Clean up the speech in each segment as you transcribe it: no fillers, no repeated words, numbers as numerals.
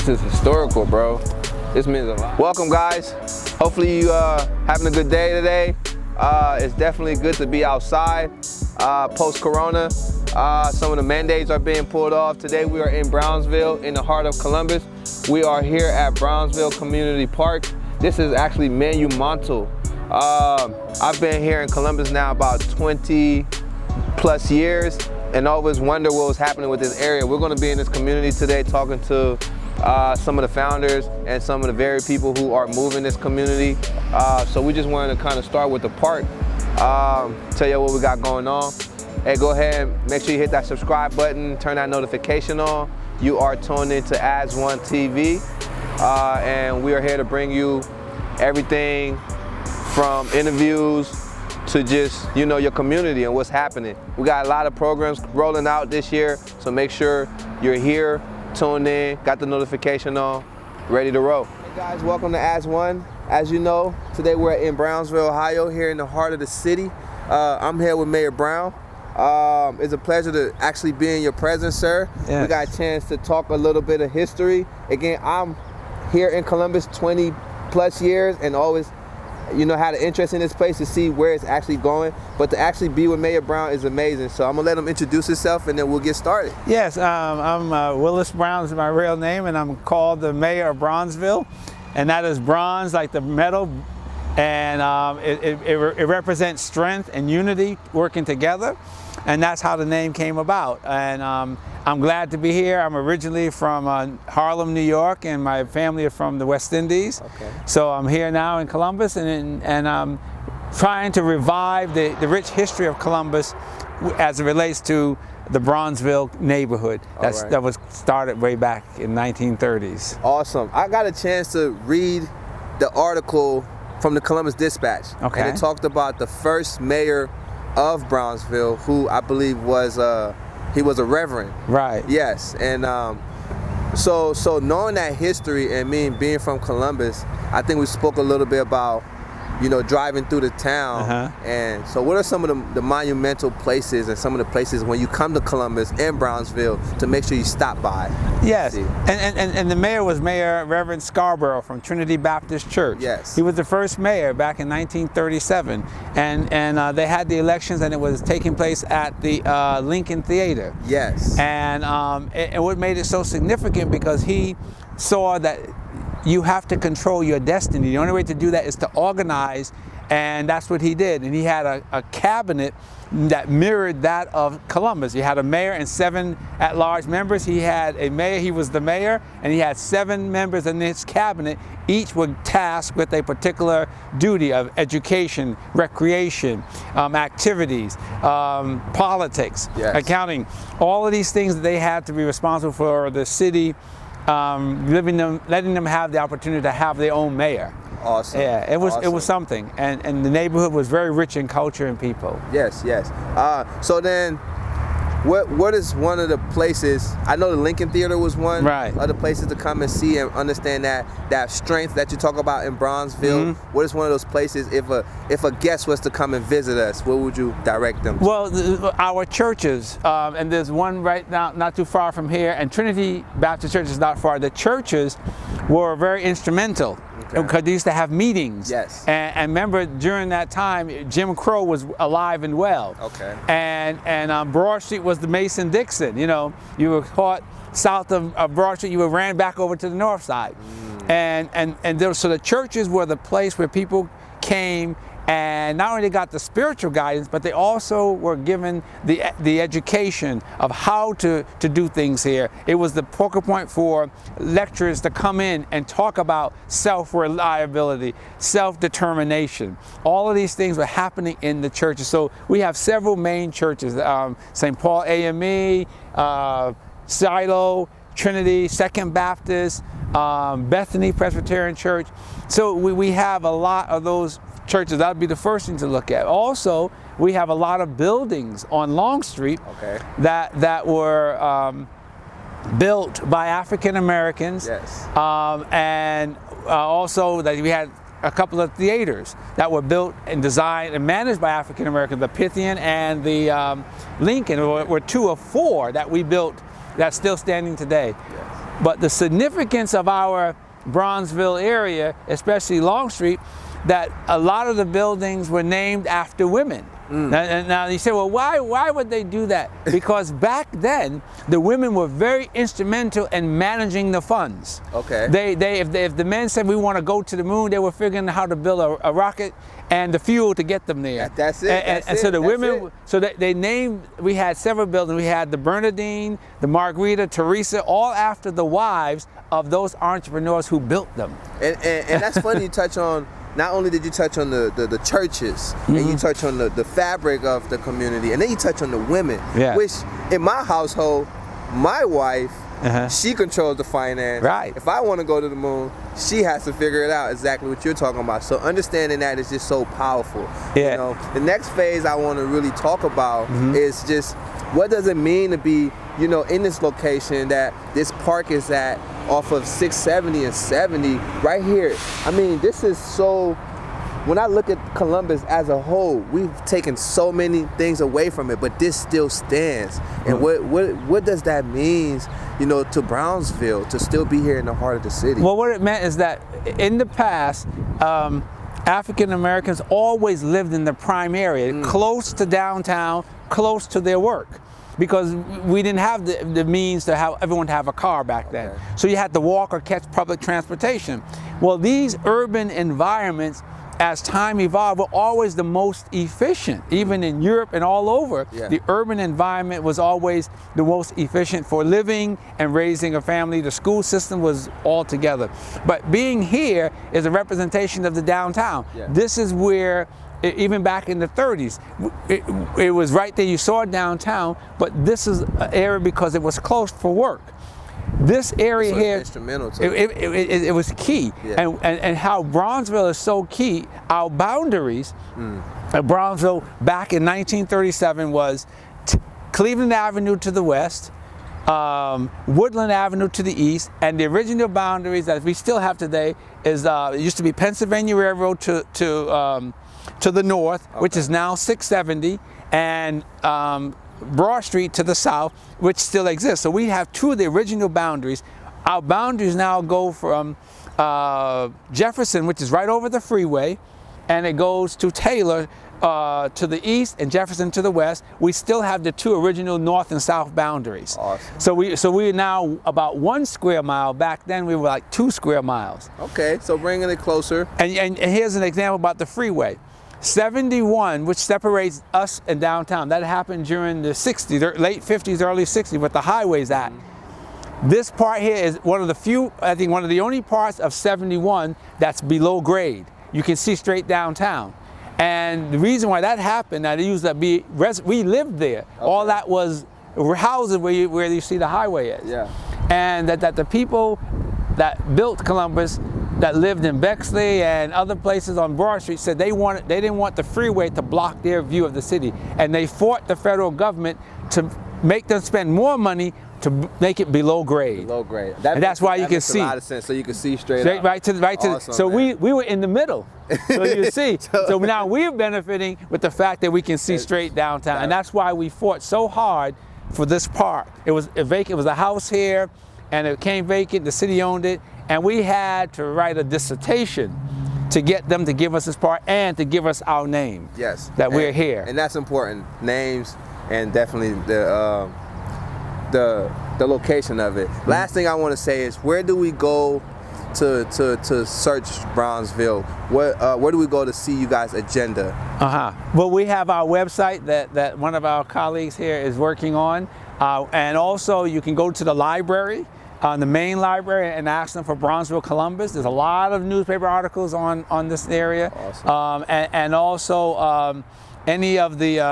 This is historical, bro. This means a lot. Welcome, guys. Hopefully you having a good day today. It's definitely good to be outside post-corona. Some of the mandates are being pulled off. Today we are in Bronzeville, in the heart of Columbus. We are here at Bronzeville Community Park. This is actually monumental. I've been here in Columbus now about 20 plus years and always wonder what was happening with this area. We're going to be in this community today talking to some of the founders and some of the very people who are moving this community. So we just wanted to kind of start with the park, tell you what we got going on. Hey, go ahead and make sure you hit that subscribe button, turn that notification on. You are tuned into As One TV, and we are here to bring you everything from interviews to just, you know, your community and what's happening. We got a lot of programs rolling out this year, so make sure you're here, tuned in, got the notification on, ready to roll. Hey guys, welcome to As One. As you know, today we're in Brownsville, Ohio, here in the heart of the city. I'm here with Mayor Brown. It's a pleasure to actually be in your presence, sir. Yes. We got a chance to talk a little bit of history. Again, I'm here in Columbus 20 plus years and always, you know, had an interest in this place to see where it's actually going. But to actually be with Mayor Brown is amazing. So I'm gonna let him introduce himself and then we'll get started. Yes, I'm Willis Brown is my real name, and I'm called the Mayor of Bronzeville. And that is bronze, like the metal. And it represents strength and unity working together, and that's how the name came about. And I'm glad to be here. I'm originally from Harlem, New York, and my family are from the West Indies. Okay. So I'm here now in Columbus, and I'm trying to revive the rich history of Columbus as it relates to the Bronzeville neighborhood that was started way back in 1930s. Awesome. I got a chance to read the article from the Columbus Dispatch. Okay. And it talked about the first mayor of Bronzeville, who I believe was he was a Reverend. Right. Yes. And so knowing that history and me being from Columbus, I think we spoke a little bit about, you know, driving through the town. And so what are some of the monumental places and some of the places when you come to Columbus and Brownsville to make sure you stop by? Yes, and the mayor was Mayor Reverend Scarborough from Trinity Baptist Church. Yes. He was the first mayor back in 1937, and they had the elections, and it was taking place at the Lincoln Theater. Yes. And what made it so significant because he saw that you have to control your destiny. The only way to do that is to organize, and that's what he did. And he had a cabinet that mirrored that of Columbus. He had a mayor and 7 at-large members. He had a mayor, he was the mayor, and he had 7 members in his cabinet. Each were tasked with a particular duty of education, recreation, activities, politics, accounting, all of these things that they had to be responsible for the city, letting them have the opportunity to have their own mayor. Awesome. Yeah, it was something, and the neighborhood was very rich in culture and people. Yes, yes. So then, what is one of the places? I know the Lincoln Theater was one. Right. Other places to come and see and understand that strength that you talk about in Bronzeville. Mm-hmm. What is one of those places? If a guest was to come and visit us, where would you direct them to? Well, our churches, and there's one right now, not too far from here, and Trinity Baptist Church is not far. The churches were very instrumental. Okay. Because they used to have meetings. Yes. And remember, during that time, Jim Crow was alive and well. Okay. And Broad Street was the Mason-Dixon. You know, you were caught south of Broad Street, you ran back over to the north side. So the churches were the place where people came and not only got the spiritual guidance, but they also were given the education of how to do things here. It was the focal point for lecturers to come in and talk about self-reliability, self-determination. All of these things were happening in the churches. So we have several main churches, St. Paul AME, Shiloh, Trinity, Second Baptist, Bethany Presbyterian Church. So we have a lot of those churches. That would be the first thing to look at. Also, we have a lot of buildings on Long Street that were built by African Americans. Yes. And also that we had a couple of theaters that were built and designed and managed by African Americans. The Pythian and the Lincoln were 2 of 4 that we built that's still standing today. Yes. But the significance of our Bronzeville area, especially Long Street, that a lot of the buildings were named after women. Now you say, well, why would they do that? Because back then, the women were very instrumental in managing the funds. Okay. If the men said we want to go to the moon, they were figuring out how to build a rocket and the fuel to get them there. That's it. So the women, so they named. We had several buildings. We had the Bernadine, the Margarita, Teresa, all after the wives of those entrepreneurs who built them. And that's funny you touch on. Not only did you touch on the churches, and you touch on the fabric of the community, and then you touch on the women, which in my household, my wife, she controls the finance. Right. If I want to go to the moon, she has to figure it out exactly what you're talking about. So understanding that is just so powerful. Yeah. You know, the next phase I want to really talk about is just what does it mean to be, you know, in this location that this park is at off of 670 and 70 right here. I mean, this is so, when I look at Columbus as a whole, we've taken so many things away from it, but this still stands. And what does that mean, you know, to Brownsville to still be here in the heart of the city? Well, what it meant is that in the past, African Americans always lived in the prime area, close to downtown, close to their work, because we didn't have the means to have everyone to have a car back then. So you had to walk or catch public transportation. Well, these urban environments, as time evolved, were always the most efficient. Even in Europe and all over, the urban environment was always the most efficient for living and raising a family. The school system was all together. But being here is a representation of the downtown. This is where, even back in the 30s, it was right there, you saw downtown, but this is an area because it was close for work. This area here, instrumental to it was key. And how Bronzeville is so key, our boundaries of Bronzeville back in 1937 was Cleveland Avenue to the west, Woodland Avenue to the east, and the original boundaries that we still have today is, it used to be Pennsylvania Railroad to the north, which is now 670, and Broad Street to the south, which still exists. So we have two of the original boundaries. Our boundaries now go from Jefferson, which is right over the freeway, and it goes to Taylor to the east and Jefferson to the west. We still have the two original north and south boundaries. Awesome. So we're now about 1 square mile. Back then we were like 2 square miles. Okay, so bringing it closer. And here's an example about the freeway. 71, which separates us and downtown, that happened during the 60s, late 50s, early 60s, with the Highways Act. This part here is one of the few, I think one of the only parts of 71 that's below grade. You can see straight downtown. And the reason why that happened, that it used to be, we lived there. All that was houses where you see the highway is. And that the people that built Columbus, that lived in Bexley and other places on Broad Street, said they didn't want the freeway to block their view of the city, and they fought the federal government to make them spend more money to make it below grade. Below grade. And that's why you can see. That makes a lot of sense. So you can see straight up. Right to Awesome, so man. we were in the middle. So you see. So now we're benefiting with the fact that we can see straight downtown, and that's why we fought so hard for this park. It was vacant. It was a house here, and it became vacant. The city owned it. And we had to write a dissertation to get them to give us this part and to give us our name. That we're here. And that's important. Names and definitely the location of it. Last thing I want to say is, where do we go to search Brownsville? Where do we go to see you guys' agenda? Well, we have our website that one of our colleagues here is working on, and also you can go to the library. The main library, and ask them for Bronzeville Columbus. There's a lot of newspaper articles on this area. Awesome. And also any of the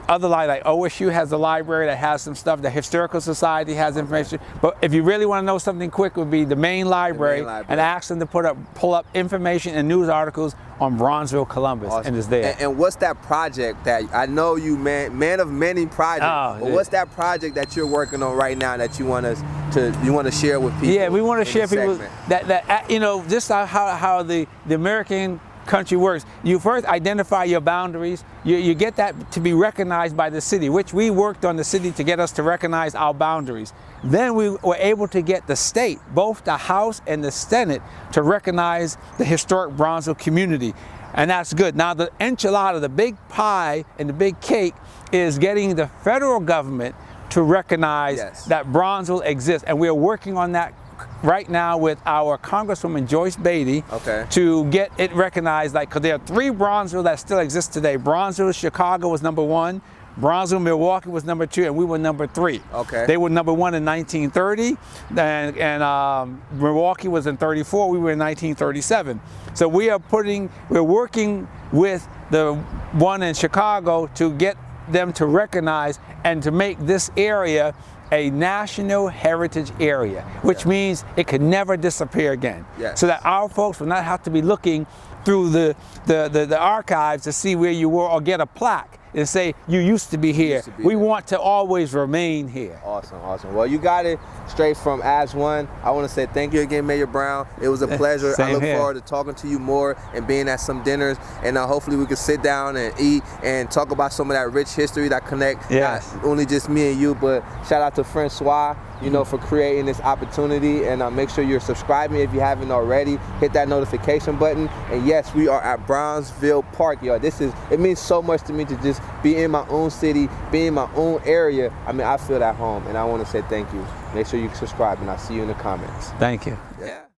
other like OSU has a library that has some stuff. The Historical Society has information. But if you really want to know something quick, it would be the main library, and ask them to pull up information and news articles on Bronzeville Columbus, and it's there. And what's that project that, I know you man of many projects, but what's that project that you're working on right now that you want to share with people? Yeah, we want to share people that you know, just how the American country works. You first identify your boundaries. You get that to be recognized by the city, which we worked on the city to get us to recognize our boundaries. Then we were able to get the state, both the House and the Senate, to recognize the historic Bronzeville community. And that's good. Now the enchilada, the big pie and the big cake, is getting the federal government to recognize that Bronzeville exists. And we're working on that right now with our Congresswoman Joyce Beatty to get it recognized, like, because there are 3 Bronzeville that still exist today. Bronzeville, Chicago was #1, Bronzeville, Milwaukee was #2, and we were #3. They were #1 in 1930, and Milwaukee was in 34, we were in 1937. So we're working with the one in Chicago to get them to recognize and to make this area a national heritage area, which means it could never disappear again. So that our folks will not have to be looking through the archives to see where you were or get a plaque and say, you used to be here. We want to always remain here. Awesome, awesome. Well, you got it straight from As One. I want to say thank you again, Mayor Brown. It was a pleasure. I look forward to talking to you more and being at some dinners, and hopefully we can sit down and eat and talk about some of that rich history that connect not only just me and you, but shout out to Francois, you know, for creating this opportunity. And make sure you're subscribing if you haven't already. Hit that notification button. And yes, we are at Bronzeville Park, y'all. It means so much to me to just be in my own city, be in my own area. I mean, I feel at home, and I want to say thank you. Make sure you subscribe, and I'll see you in the comments. Thank you. Yeah.